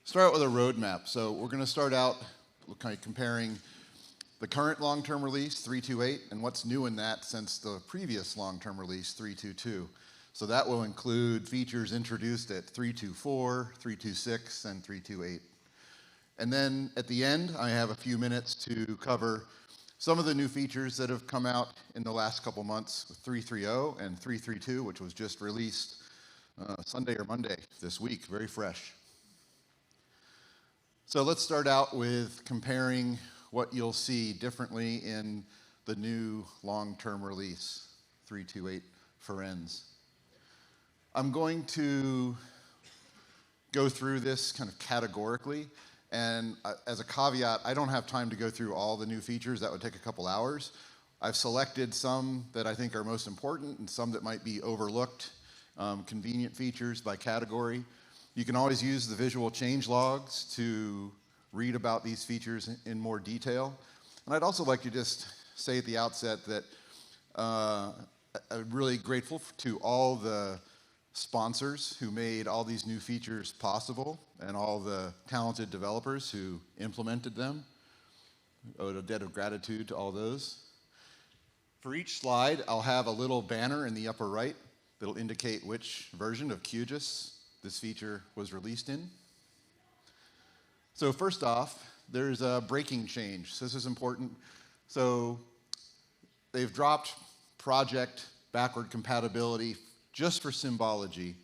Start out with a roadmap. So we're going to start out kind of comparing the current long-term release, 3.2.8, and what's new in that since the previous long-term release, 3.2.2. So that will include features introduced at 3.2.4, 3.2.6, and 3.2.8. And then at the end, I have a few minutes to cover some of the new features that have come out in the last couple months with 3.3.0 and 3.3.2, which was just released Sunday or Monday this week, very fresh. So let's start out with comparing what you'll see differently in the new long-term release, 3.2.8 Frenzy. I'm going to go through this kind of categorically, and as a caveat, I don't have time to go through all the new features. That would take a couple hours. I've selected some that I think are most important and some that might be overlooked, convenient features by category. You can always use the visual change logs to read about these features in more detail. And I'd also like to just say at the outset that I'm really grateful to all the sponsors who made all these new features possible and all the talented developers who implemented them. I owe a debt of gratitude to all those. For each slide, I'll have a little banner in the upper right that'll indicate which version of QGIS this feature was released in. So first off, there's a breaking change. So this is important. So they've dropped project backward compatibility just for symbology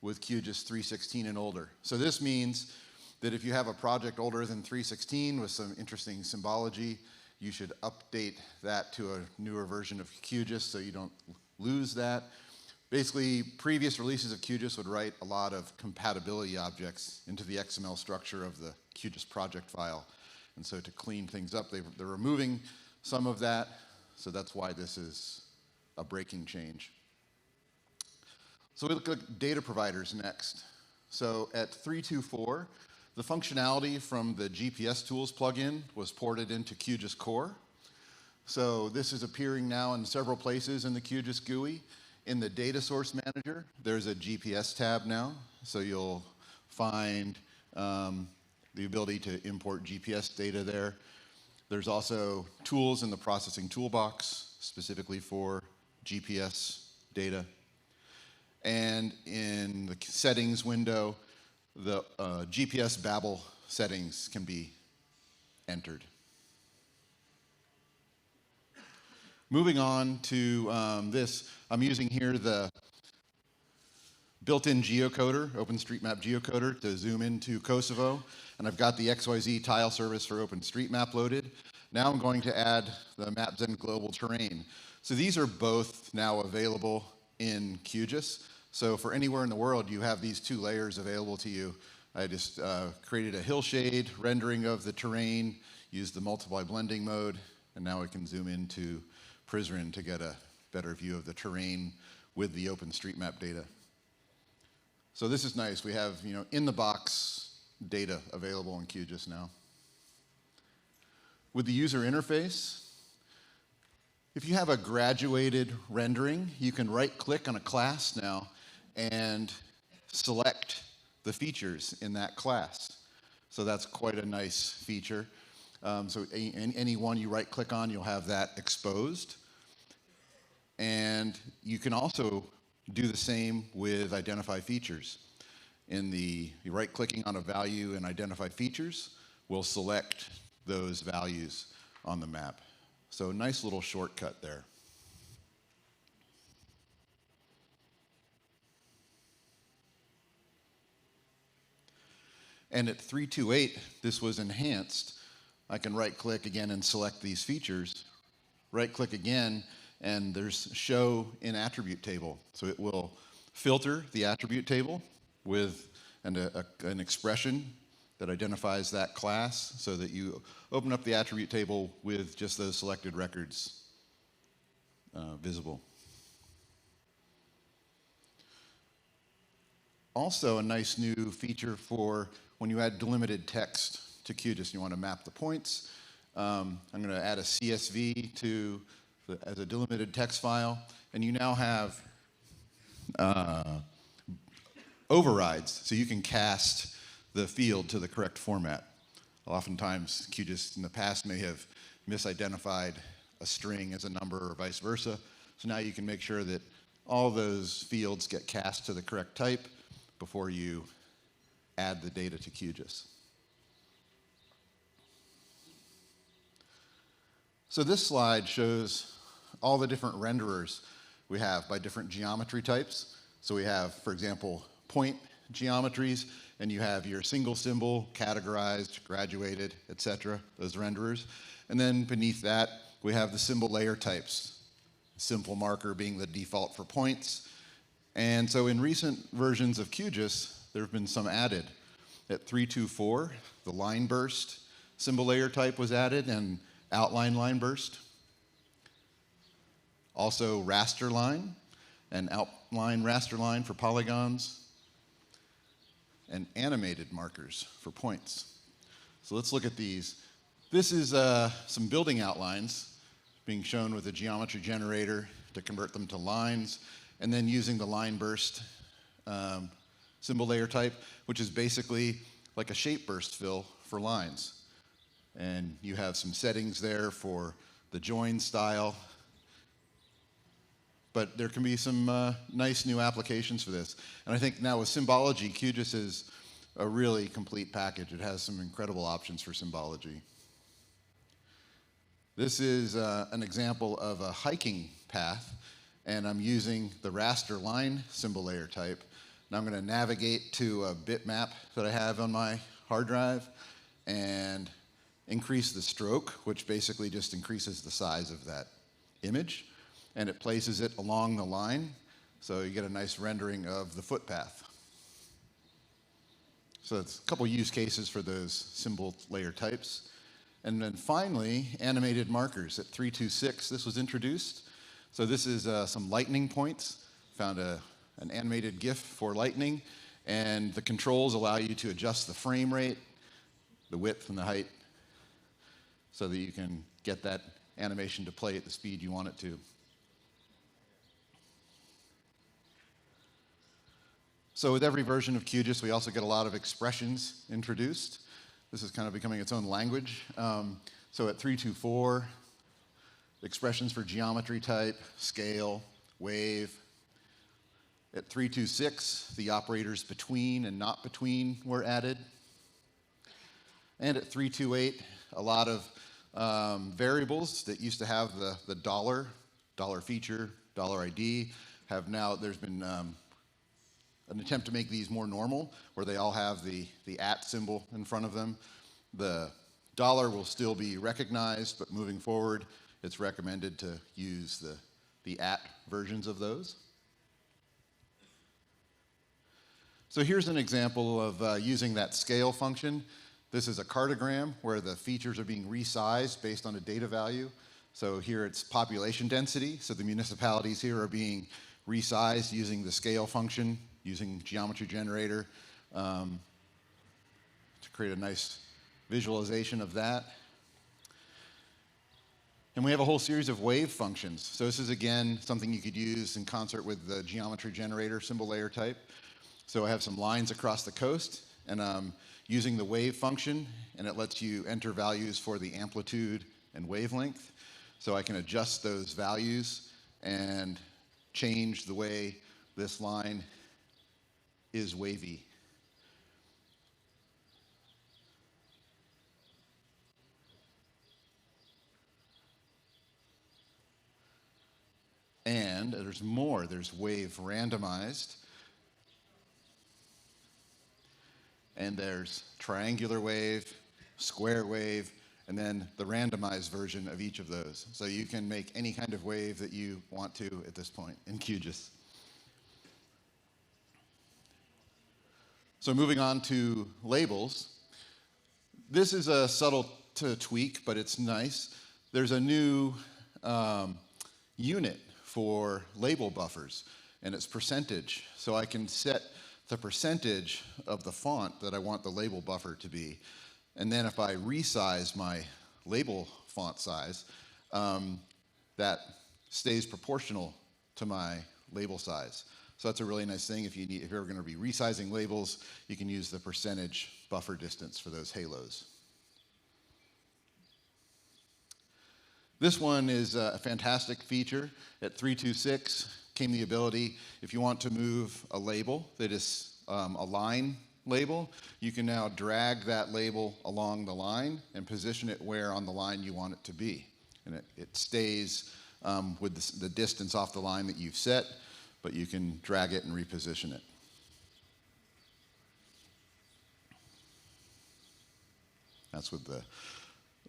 with QGIS 3.16 and older. So this means that if you have a project older than 3.16 with some interesting symbology, you should update that to a newer version of QGIS so you don't lose that. Basically, previous releases of QGIS would write a lot of compatibility objects into the XML structure of the QGIS project file. And so to clean things up, they're removing some of that. So that's why this is a breaking change. So we look at data providers next. So at 3.2.4, the functionality from the GPS tools plugin was ported into QGIS Core. So this is appearing now in several places in the QGIS GUI. In the data source manager, there's a GPS tab now, so you'll find the ability to import GPS data there. There's also tools in the processing toolbox, specifically for GPS data. And in the settings window, the GPS Babel settings can be entered. Moving on to this, I'm using here the built-in geocoder, OpenStreetmap geocoder, to zoom into Kosovo, and I've got the XYZ tile service for OpenStreetmap loaded. Now I'm going to add the MapZen global terrain. So these are both now available in QGIS. So for anywhere in the world, you have these two layers available to you. I just created a hillshade rendering of the terrain, used the multiply blending mode, and now I can zoom into Prizren to get a better view of the terrain with the OpenStreetmap data. So this is nice. We have, in the box data available in QGIS now. With the user interface, if you have a graduated rendering, you can right-click on a class now and select the features in that class. So that's quite a nice feature. So any one you right-click on, you'll have that exposed. And you can also do the same with identify features. You're right-clicking on a value and identify features will select those values on the map. So nice little shortcut there. And at 3.2.8, this was enhanced. I can right-click again and select these features. Right-click again, and there's show in attribute table. So it will filter the attribute table with an expression that identifies that class so that you open up the attribute table with just those selected records visible. Also a nice new feature for when you add delimited text to QGIS, you want to map the points. I'm going to add a CSV as a delimited text file, and you now have overrides, so you can cast the field to the correct format. Oftentimes, QGIS in the past may have misidentified a string as a number or vice versa. So now you can make sure that all those fields get cast to the correct type before you add the data to QGIS. So this slide shows all the different renderers we have by different geometry types. So we have, for example, point geometries, and you have your single symbol, categorized, graduated, etc., those renderers. And then beneath that, we have the symbol layer types, simple marker being the default for points. And so in recent versions of QGIS, there have been some added. At 3.2.4, the line burst symbol layer type was added, and outline line burst. Also raster line, and outline raster line for polygons, and animated markers for points. So let's look at these. This is some building outlines being shown with a geometry generator to convert them to lines, and then using the line burst symbol layer type, which is basically like a shape burst fill for lines. And you have some settings there for the join style, but there can be some nice new applications for this. And I think now with symbology, QGIS is a really complete package. It has some incredible options for symbology. This is an example of a hiking path, and I'm using the raster line symbol layer type. And I'm going to navigate to a bitmap that I have on my hard drive and increase the stroke, which basically just increases the size of that image, and it places it along the line, so you get a nice rendering of the footpath. So it's a couple use cases for those symbol layer types. And then finally, animated markers. At 3.2.6, this was introduced. So this is some lightning points. Found an animated GIF for lightning, and the controls allow you to adjust the frame rate, the width, and the height, so that you can get that animation to play at the speed you want it to. So with every version of QGIS, we also get a lot of expressions introduced. This is kind of becoming its own language. So at 3.2.4, expressions for geometry type, scale, wave. At 3.2.6, the operators between and not between were added. And at 3.2.8, a lot of variables that used to have the dollar feature, dollar ID, have now, there's been an attempt to make these more normal, where they all have the @ symbol in front of them. The dollar will still be recognized, but moving forward, it's recommended to use the @ versions of those. So here's an example of using that scale function. This is a cartogram where the features are being resized based on a data value. So here it's population density, so the municipalities here are being resized using the scale function, using geometry generator to create a nice visualization of that. And we have a whole series of wave functions. So this is, again, something you could use in concert with the geometry generator symbol layer type. So I have some lines across the coast, and I'm using the wave function, and it lets you enter values for the amplitude and wavelength. So I can adjust those values and change the way this line is wavy. And there's more. There's wave randomized. And there's triangular wave, square wave, and then the randomized version of each of those. So you can make any kind of wave that you want to at this point in QGIS. So moving on to labels. This is a subtle tweak, but it's nice. There's a new unit for label buffers, and it's percentage. So I can set the percentage of the font that I want the label buffer to be. And then if I resize my label font size, that stays proportional to my label size. So that's a really nice thing. If you're going to be resizing labels, you can use the percentage buffer distance for those halos. This one is a fantastic feature. At 326 came the ability, if you want to move a label that is a line label, you can now drag that label along the line and position it where on the line you want it to be. And it stays with the distance off the line that you've set, but you can drag it and reposition it. That's with the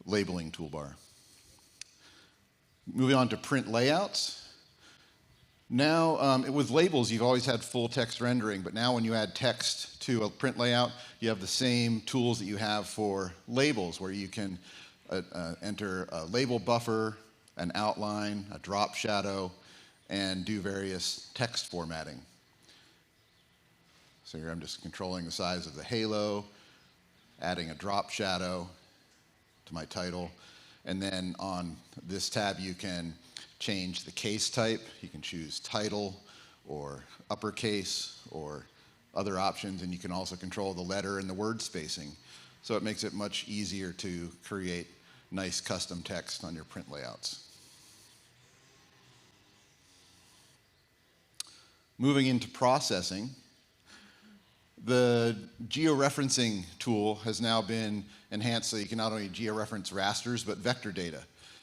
labeling toolbar. Moving on to print layouts. Now, with labels, you've always had full text rendering, but now when you add text to a print layout, you have the same tools that you have for labels, where you can enter a label buffer, an outline, a drop shadow, and do various text formatting. So here I'm just controlling the size of the halo, adding a drop shadow to my title, and then on this tab you can change the case type. You can choose title or uppercase or other options, and you can also control the letter and the word spacing. So it makes it much easier to create nice custom text on your print layouts. Moving into processing, the georeferencing tool has now been enhanced so you can not only georeference rasters but vector data.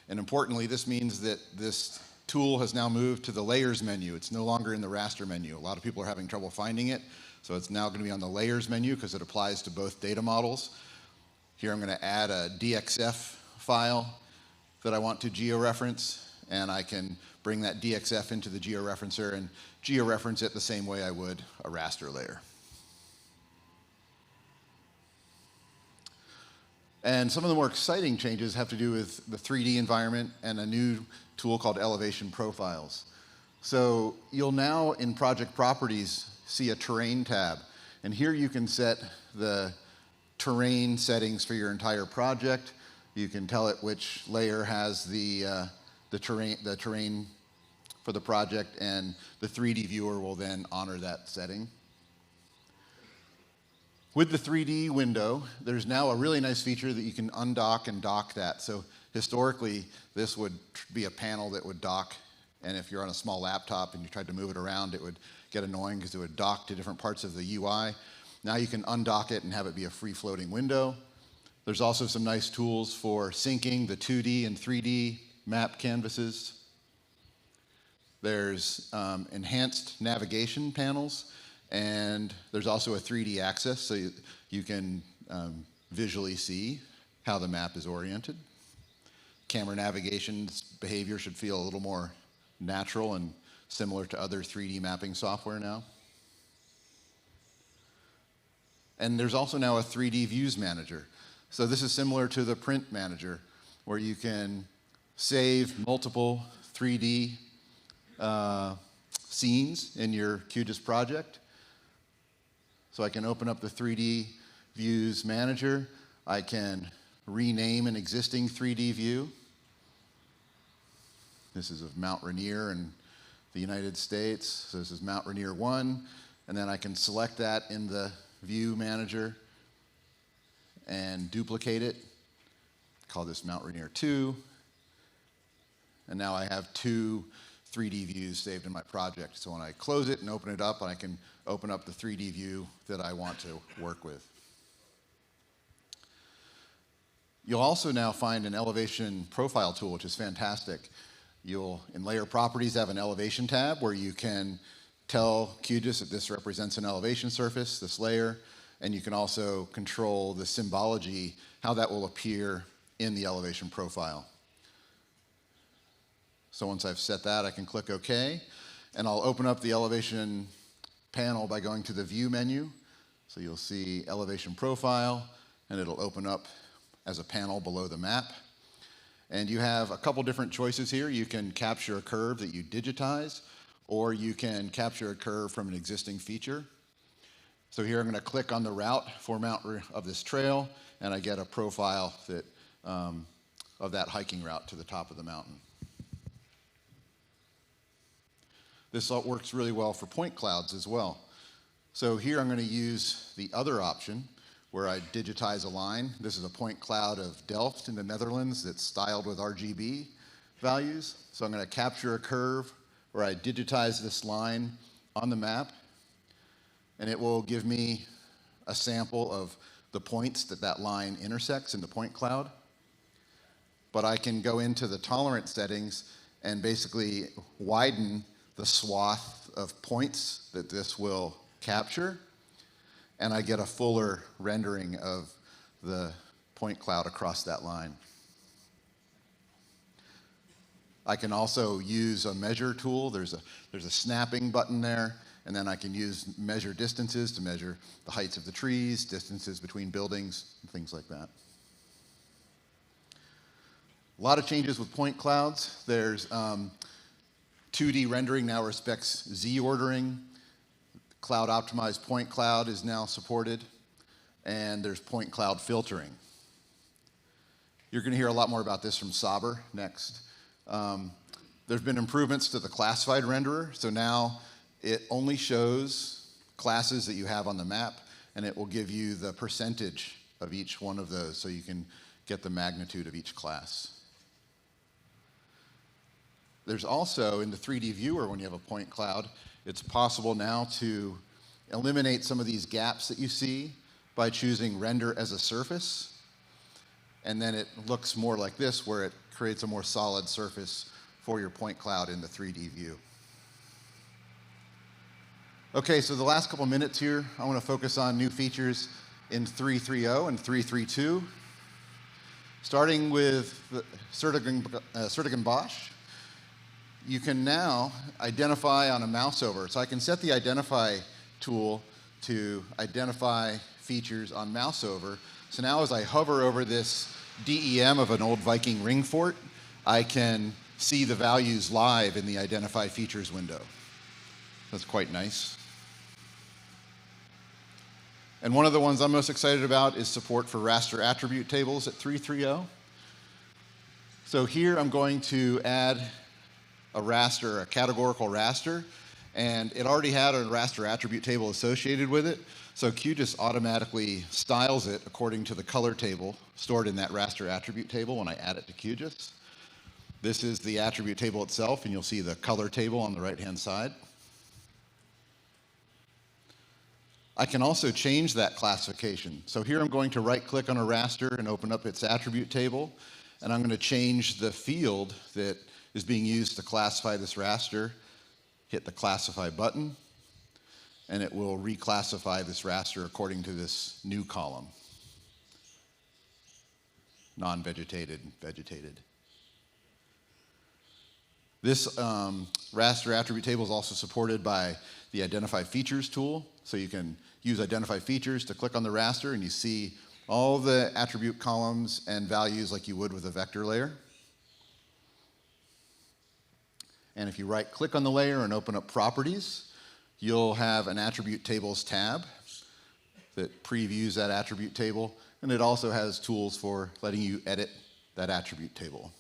And importantly, this means that this tool has now moved to the layers menu. It's no longer in the raster menu. A lot of people are having trouble finding it, so it's now going to be on the layers menu because it applies to both data models. Here I'm going to add a DXF file that I want to georeference, and I can bring that DXF into the georeferencer and georeference it the same way I would a raster layer. And some of the more exciting changes have to do with the 3D environment and a new tool called elevation profiles. So you'll now, in project properties, see a terrain tab. And here you can set the terrain settings for your entire project. You can tell it which layer has the terrain for the project, and the 3D viewer will then honor that setting. With the 3D window, there's now a really nice feature that you can undock and dock that. So historically, this would be a panel that would dock, and if you're on a small laptop and you tried to move it around, it would get annoying because it would dock to different parts of the UI. Now you can undock it and have it be a free-floating window. There's also some nice tools for syncing the 2D and 3D map canvases. There's enhanced navigation panels, and there's also a 3D access, so you can visually see how the map is oriented. Camera navigation's behavior should feel a little more natural and similar to other 3D mapping software now. And there's also now a 3D views manager. So this is similar to the print manager, where you can save multiple 3D scenes in your QGIS project. So I can open up the 3D views manager. I can rename an existing 3D view. This is of Mount Rainier in the United States. So this is Mount Rainier 1. And then I can select that in the view manager and duplicate it. Call this Mount Rainier 2. And now I have two 3D views saved in my project. So when I close it and open it up, I can open up the 3D view that I want to work with. You'll also now find an elevation profile tool, which is fantastic. You'll, in layer properties, have an elevation tab where you can tell QGIS that this represents an elevation surface, this layer, and you can also control the symbology, how that will appear in the elevation profile. So once I've set that, I can click OK, and I'll open up the elevation panel by going to the View menu. So you'll see Elevation Profile, and it'll open up as a panel below the map. And you have a couple different choices here. You can capture a curve that you digitize, or you can capture a curve from an existing feature. So here I'm going to click on the route for of this trail, and I get a profile that, of that hiking route to the top of the mountain. This works really well for point clouds as well. So here I'm going to use the other option, where I digitize a line. This is a point cloud of Delft in the Netherlands that's styled with RGB values. So I'm going to capture a curve where I digitize this line on the map, and it will give me a sample of the points that that line intersects in the point cloud. But I can go into the tolerance settings and basically widen the swath of points that this will capture, and I get a fuller rendering of the point cloud across that line. I can also use a measure tool. There's a snapping button there, and then I can use measure distances to measure the heights of the trees, distances between buildings, and things like that. A lot of changes with point clouds. There's 2D rendering now respects Z ordering. Cloud optimized point cloud is now supported, and there's point cloud filtering. You're going to hear a lot more about this from Saber next. There's been improvements to the classified renderer, so now it only shows classes that you have on the map, and it will give you the percentage of each one of those so you can get the magnitude of each class. There's also, in the 3D viewer, when you have a point cloud, it's possible now to eliminate some of these gaps that you see by choosing render as a surface, and then it looks more like this, where it creates a more solid surface for your point cloud in the 3D view. Okay, so the last couple minutes here, I want to focus on new features in 3.3.0 and 3.3.2. Starting with Sertigan Bosch, you can now identify on a mouse over. So I can set the identify tool to identify features on mouse over. So now as I hover over this DEM of an old Viking ring fort, I can see the values live in the identify features window. That's quite nice. And one of the ones I'm most excited about is support for raster attribute tables at 3.3.0. So here I'm going to add a raster, a categorical raster, and it already had a raster attribute table associated with it, so QGIS automatically styles it according to the color table stored in that raster attribute table when I add it to QGIS. This is the attribute table itself, and you'll see the color table on the right-hand side. I can also change that classification. So here I'm going to right-click on a raster and open up its attribute table, and I'm going to change the field that is being used to classify this raster. Hit the classify button, and it will reclassify this raster according to this new column. Non-vegetated, vegetated. This raster attribute table is also supported by the identify features tool. So you can use identify features to click on the raster, and you see all the attribute columns and values like you would with a vector layer. And if you right-click on the layer and open up properties, you'll have an attribute tables tab that previews that attribute table, and it also has tools for letting you edit that attribute table.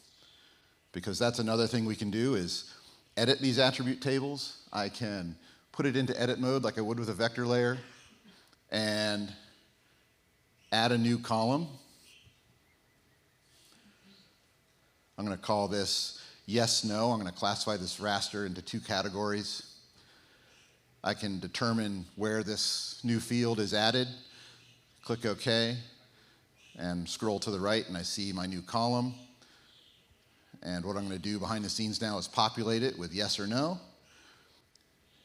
Because that's another thing we can do is edit these attribute tables. I can put it into edit mode like I would with a vector layer and add a new column. I'm going to call this yes, no. I'm going to classify this raster into two categories. I can determine where this new field is added. Click OK, and scroll to the right, and I see my new column. And what I'm going to do behind the scenes now is populate it with yes or no.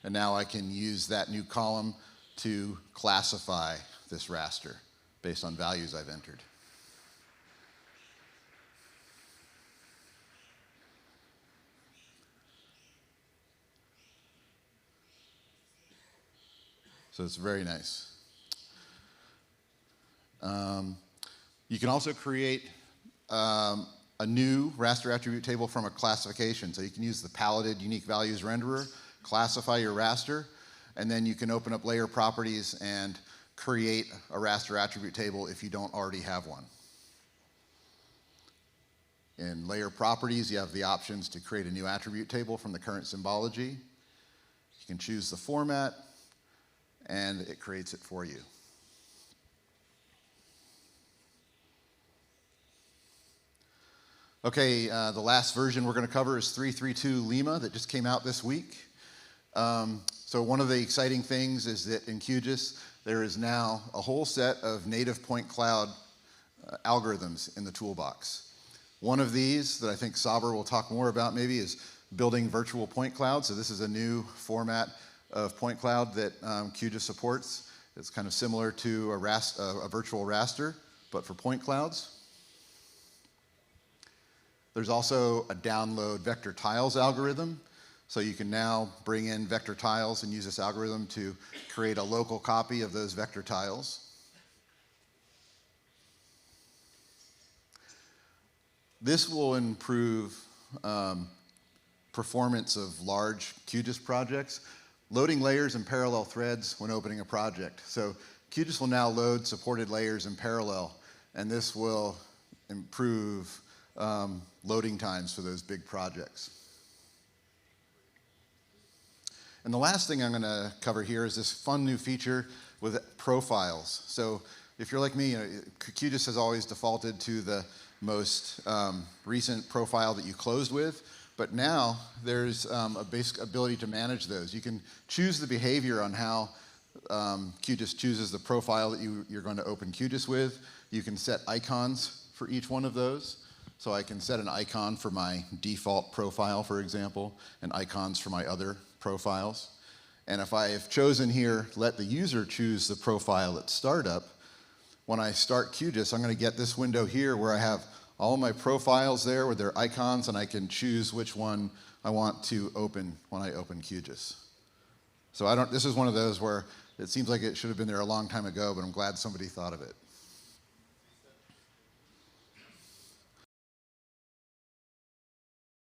And now I can use that new column to classify this raster based on values I've entered. So it's very nice. You can also create a new raster attribute table from a classification. So you can use the paletted unique values renderer, classify your raster, and then you can open up layer properties and create a raster attribute table if you don't already have one. In layer properties, you have the options to create a new attribute table from the current symbology. You can choose the format, and it creates it for you. Okay, the last version we're going to cover is 3.3.2 Lima that just came out this week. So one of the exciting things is that in QGIS, there is now a whole set of native point cloud algorithms in the toolbox. One of these that I think Saber will talk more about maybe is building virtual point clouds. So this is a new format of point cloud that QGIS supports. It's kind of similar to a virtual raster, but for point clouds. There's also a download vector tiles algorithm. So you can now bring in vector tiles and use this algorithm to create a local copy of those vector tiles. This will improve performance of large QGIS projects, loading layers and parallel threads when opening a project. So QGIS will now load supported layers in parallel, and this will improve loading times for those big projects. And the last thing I'm going to cover here is this fun new feature with profiles. So if you're like me, QGIS has always defaulted to the most recent profile that you closed with, but now there's a basic ability to manage those. You can choose the behavior on how QGIS chooses the profile that you're going to open QGIS with. You can set icons for each one of those. So I can set an icon for my default profile, for example, and icons for my other profiles. And if I have chosen here, let the user choose the profile at startup, when I start QGIS, I'm going to get this window here where I have all my profiles there with their icons, and I can choose which one I want to open when I open QGIS. So this is one of those where it seems like it should have been there a long time ago, but I'm glad somebody thought of it.